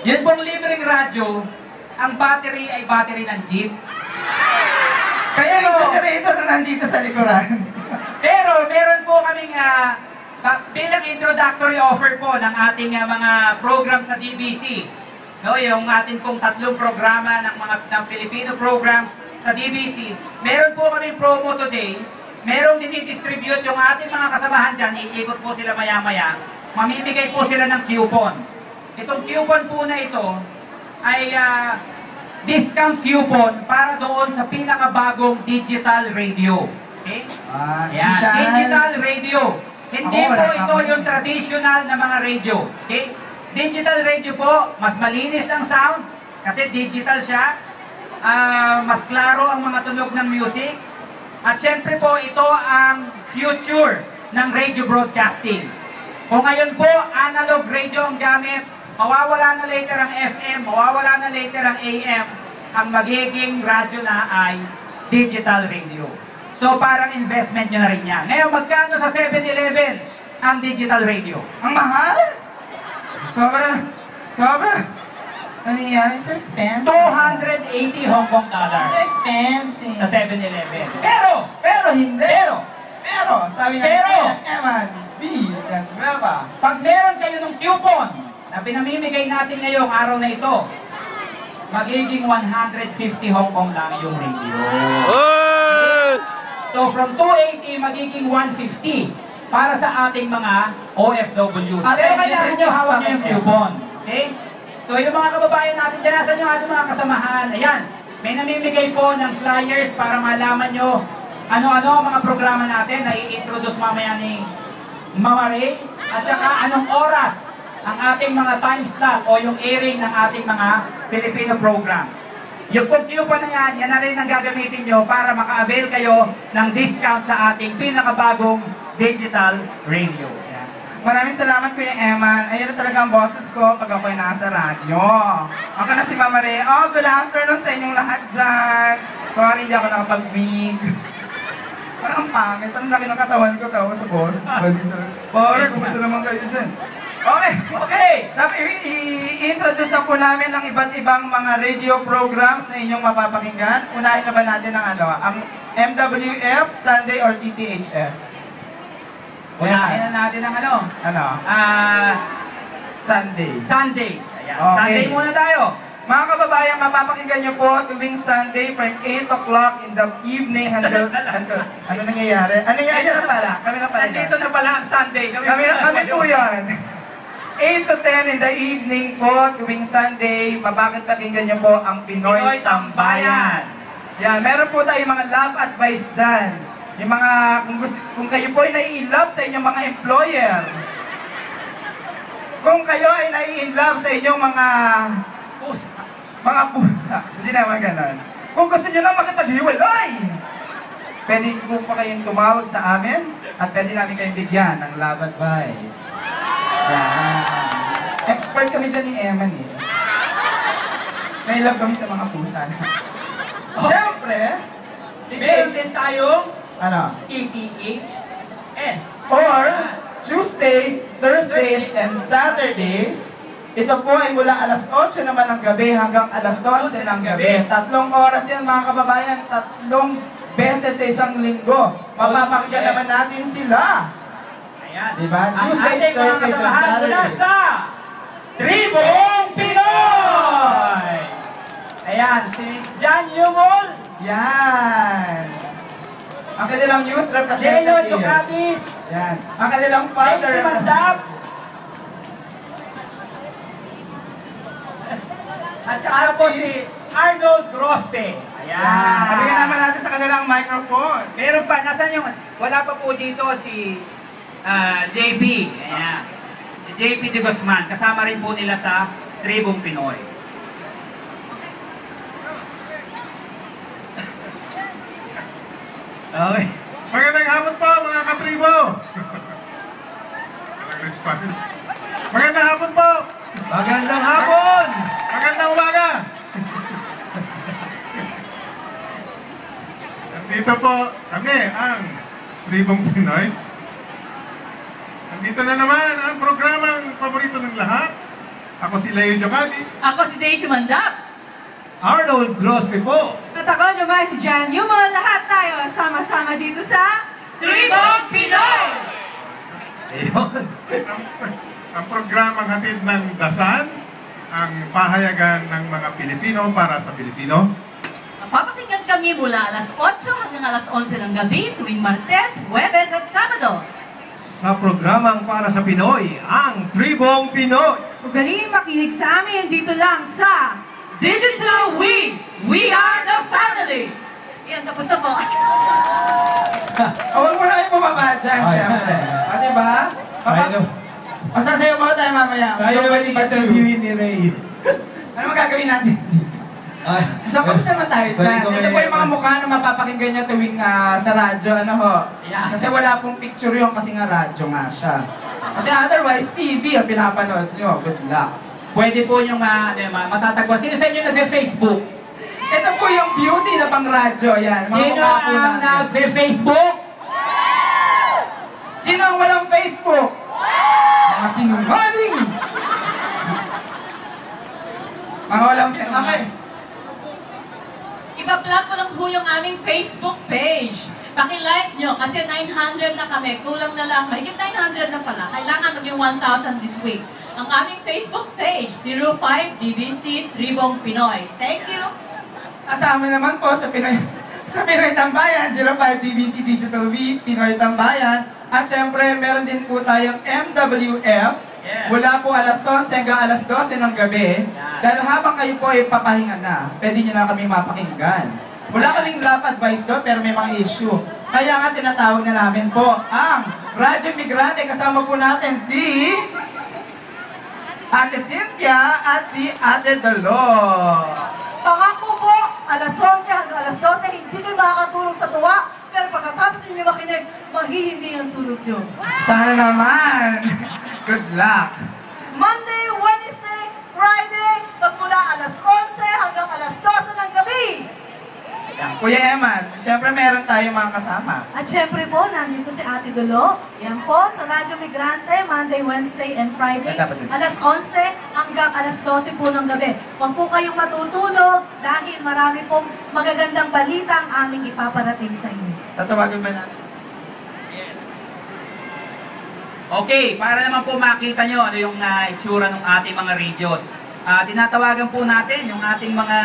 Yun pong libreng radyo, ang battery ay battery ng jeep. Kaya yung generator na nandito sa likuran. Pero meron po kaming bilang introductory offer po ng ating mga program sa DBC. No, yung ating pong 3 programa ng Filipino programs sa DBC. Meron po kaming promo today. Merong dinidistribute yung ating mga kasamahan dyan. Iikot po sila maya-maya. Mamimigay po sila ng coupon. Itong coupon po na ito ay discount coupon para doon sa pinakabagong digital radio. Okay? Yan, digital radio. Hindi po ito yung traditional na mga radio. Okay? Digital radio po, mas malinis ang sound kasi digital siya. Mas klaro ang mga tunog ng music. At syempre po, ito ang future ng radio broadcasting. Kung ngayon po, analog radio ang gamit, mawawala na later ang FM, mawawala na later ang AM, ang magiging radyo na ay digital radio. So parang investment nyo na rin yan. Ngayon, magkano sa 7-Eleven ang digital radio? Ang mahal? Sobra. Ano yan? It's expensive. 280 Hong Kong dollars It's expensive. sa 7-Eleven. Pero hindi. Pero, sabi nga Pero, Eman, pag meron kayo ng coupon na pinamimigay natin ngayong araw na ito, magiging 150 Hong Kong lang yung radio. So from 280, magiging 150 para sa ating mga OFWs. Pero kailangan nyo hawak nyo yung coupon. Okay? So yung mga kababayan natin, dyan nasa yung ating mga kasamahan. Ayan, may namimigay po ng flyers para malaman nyo ano-ano mga programa natin na i-introduce mamaya ni Mama Ray. At saka anong oras ang ating mga time slot o yung airing ng ating mga Filipino programs. Yung coupon na yan na rin ang gagamitin nyo para maka-avail kayo ng discount sa ating pinakabagong digital radio. Yan. Maraming salamat Kuya Eman. Ayan na talaga ang boses ko pag ako'y nasa radyo. Ako na si Mama Ray. Oh, good afternoon sa inyong lahat dyan. Sorry, hindi ako nakapag-big. Parang ang pangit. Ang laki ng katawan ko tawa sa boses. Parang kumusta naman kayo dyan. Okay. Dapat i-introduce na po namin ang iba't ibang mga radio programs na inyong mapapakinggan. Unahin na ba natin ang MWF, Sunday or TTHS? Unahin na natin ang Sunday. Ayan. Okay. Sunday muna tayo. Mga kababayan, mapapakinggan nyo po tuwing Sunday from 8 o'clock in the evening until ano nangyayari? Ano nangyayari na pala? Kami na pala. Nandito na pala ang Sunday. Kami po yan. 8 to 10 in the evening po, tuwing Sunday, mapapakinggan nyo po ang Pinoy Tambayan. Yan, meron po tayong mga love advice dyan. Yung mga, kung kayo po ay nai-love sa inyong mga employer, kung kayo ay nai-love sa inyong mga pusa, hindi naman ganon. Kung gusto nyo lang makipaghiwalay, pwede po pa kayong tumawag sa amin at pwede namin kayong bigyan ng love advice. Yan. Expert kami dyan ni Eman eh. May love kami sa mga pusa. Siyempre, meron din tayong TTHS. Or Tuesdays, Thursdays, and Saturdays. Ito po ay mula alas 8 naman ng gabi hanggang alas 11 ng gabi. 3 oras yan mga kababayan, 3 beses sa isang linggo. Mapapakinggan naman natin sila. Ayan. Diba? Tuesdays, Thursdays, and Saturdays. Mula sa Tribong Pinoy! Ayan, si Miss Jan Yumol. Yan. Ang kanilang youth Zeno representative. Ducatis. Yan. Ang kanilang father James Mansap. At saka po si Arnold Grospe. Ayan. Sabihin naman natin sa kanilang microphone. Meron pa, nasan yung, wala pa po dito si JP. Ayan. Si JP de Guzman. Kasama rin po nila sa Tribong Pinoy. Okay. Magandang hapon po mga katribo! Magandang hapon po! Magandang hapon! Magandang umaga! Nandito po kami ang Tribong Pinoy. Nandito na naman ang programang paborito ng lahat. Ako si Leo Jocati. Ako si Daisy Mandap. Arnold Grosby po. At ako naman si Jan Yuma. Lahat tayo sama-sama dito sa Tribong Pinoy! Ayun. Ang programang hatid ng Dasan, ang pahayagan ng mga Pilipino para sa Pilipino. Papakinggan kami mula alas 8 hanggang alas 11 ng gabi tuwing Martes, Huwebes at Sabado. Sa programang para sa Pinoy, ang Tribong Pinoy. Ugaling makinig sa amin dito lang sa Digital We! We are the family! Yan, tapos na po. Huwag mo na kayo bumaba dyan, Ay. syempre. Diba? Ayun. Masasayo mo tayo mamaya. Kaya naman interviewin ni Ray. Ano magagawin natin dito? So, kamusta naman tayo dyan? Ito po yung mga mukha na mapapakinggan nyo tuwing sa radyo, ano ho? Yeah. Kasi wala pong picture yung kasi nga radyo nga siya. Kasi otherwise, TV ang pinapanood nyo. Good luck. Pwede po yung matatagwa. Sino sa inyo nag-Facebook? Ito po yung beauty na pang radyo. Yan. Mga Sino mukha po ang natin. nag-Facebook? Sino ang walang Facebook? Mga sinungaling! Mga walang... Okay. Ipa-plug ko lang po yung aming Facebook page. Paki-like nyo kasi 900 na kami. Kulang na lang. Mahigit 900 na pala. Kailangan maging 1,000 this week. Ang aming Facebook page, 05DBC Tribong Pinoy. Thank you! Kasama naman po sa Pinoy Tambayan, 05DBC Digital V, Pinoy Tambayan. At syempre, meron din po tayong MWF. Yeah. Mula po alas 11 hanggang alas 12 ng gabi. Yeah. Dahil habang kayo po ay papahinga na, pwede nyo na kami mapakinggan. Wala kaming love advice doon, pero may mga issue. Kaya nga tinatawag na namin po ang Radyo Migrante. Kasama po natin si Ate Cynthia at si Ate Dolor. Pangako po, alas 11 hanggang alas 12, hindi kayo makakatulong sa tuwa. Pero pagkatapos ninyo makinig, mahihindi ang tulog nyo. Sana naman. Good luck. Monday, Wednesday, Friday, magmula alas 11 hanggang alas 12 ng gabi. Kuya Eman, syempre meron tayong mga kasama. At syempre po, nandito si Ate Dulo. Yan po, sa Radyo Migrante, Monday, Wednesday, and Friday. Alas 11 hanggang alas 12 po ng gabi. Huwag po kayong matutulog dahil marami pong magagandang balita ang aming ipaparating sa inyo. Tatawagan ba natin? Okay, para naman po makita nyo ano yung itsura ng ating mga radios. Tinatawagan po natin yung ating mga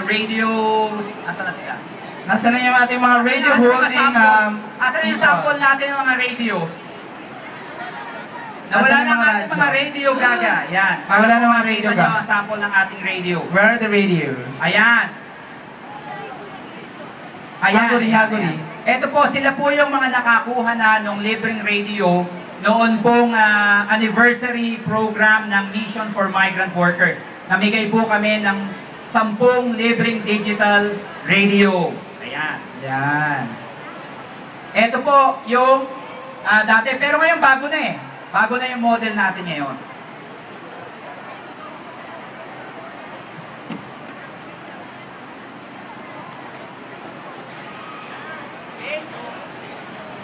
radios. Asa na sila? Nasaan na yung ating mga radio holding? Asa na yung sample natin ng mga radios? Nawala Nasaan na yung ang mga ating mga radio, Gaga. Yan. Wala na mga radio, Kita nyo Gaga. ang sample ng ating radio. Where are the radios? Ayan. Haguri, ayan, haguri. ayan. Ito po, sila po yung mga nakakuha na ng libreng radio noon pong anniversary program ng Mission for Migrant Workers. Namigay po kami ng 10 libreng digital radios. Ayan. Yan. Ito po yung dati, pero ngayon bago na eh. Bago na yung model natin ngayon.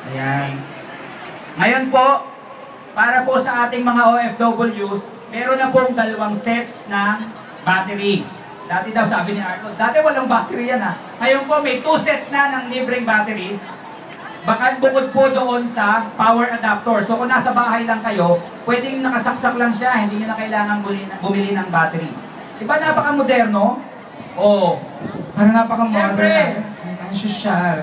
Ayan. Ngayon po, para po sa ating mga OFWs, meron na pong 2 sets ng batteries. Dati daw sabi ni Arnold, dati walang battery yan ha. Ngayon po may 2 sets na ng libreng batteries. Baka bukod po doon sa power adapter. So kung nasa bahay lang kayo, pwedeng nakasaksak lang siya, hindi nyo na kailangan bumili ng battery. Diba napaka-moderno? Oo. Parang napaka-modern Siyempre. natin. Ang sosyal.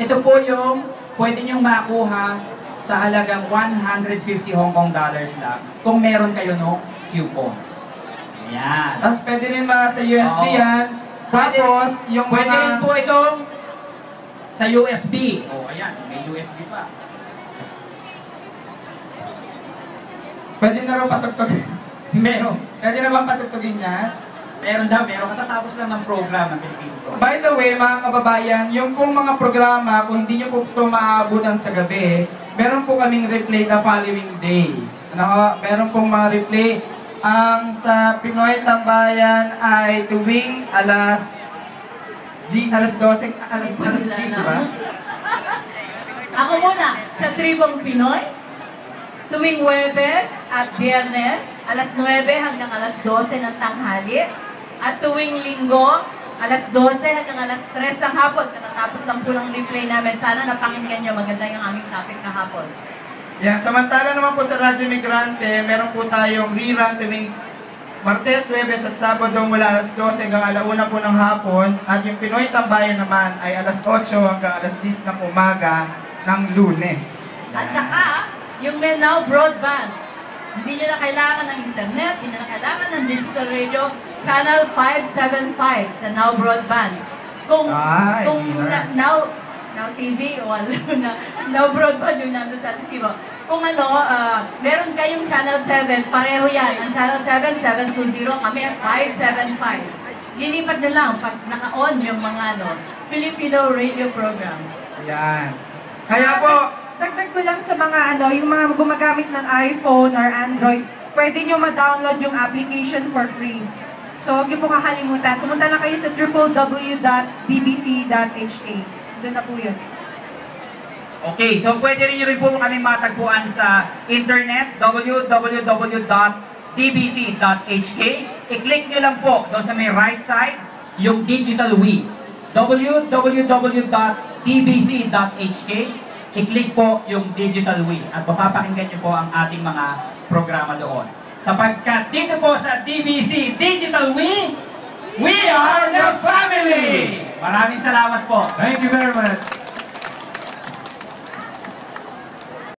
Ito po yung pwede nyo makuha sa halagang 150 Hong Kong dollars lang kung meron kayo no coupon. Ayan. Tapos pwede rin mga sa USB Oo. yan. Tapos, yung Pwede mga... rin po itong sa USB. Oh, ayan. May USB pa. Pwede na rin patugtugin. Meron. Pwede na bang patugtugin yan? Meron daw. Meron. Katatapos lang ng program ng Pilipino. By the way, mga kababayan, yung pong mga programa, kung hindi nyo po ito maaabutan sa gabi, meron po kaming replay the following day. Ano ho? Meron pong mga replay. Ang sa Pinoy Tambayan ay tuwing alas 12, alas 10, di ba? Ako muna, sa Tribong Pinoy. tuwing Huwebes at Biyernes, alas 9 hanggang alas 12 ng tanghali. At tuwing Linggo, alas 12 hanggang alas 3 ng hapon. Katatapos lang po ng replay namin. Sana napakinggan nyo. Maganda yung aming topic kahapon. Yan, samantala naman po sa Radyo Migrante, meron po tayong rerun tuwing Martes, Huwebes at Sabado mula alas 12 hanggang alauna po ng hapon. At yung Pinoy Tambayan naman ay alas 8 hanggang alas 10 ng umaga ng Lunes. At saka, yung Now Broadband. Hindi nyo na kailangan ng internet, hindi nyo na kailangan ng digital radio. Channel 575 sa Now Broadband. Kung Now TV o Now Broadband yung nandun sa resibo. Kung meron kayong Channel 7, pareho yan. Ang Channel 7, 720, kami 575. Lilipat nyo lang pag naka-on yung mga Filipino radio programs. Yan. Kaya po, Dagdag ko lang sa mga yung mga gumagamit ng iPhone or Android, pwede nyo ma-download yung application for free. So, huwag nyo po kakalimutan. Pumunta na kayo sa www.dbc.hk. Doon na po yun. Okay, so pwede rin po kami matagpuan sa internet, www.dbc.hk. I-click nyo lang po doon sa may right side, yung Digital We. www.dbc.hk. I-click po yung Digital We at mapapakinggan nyo po ang ating mga programa doon. Sapagkat dito po sa DBC Digital We are the family! Maraming salamat po. Thank you very much.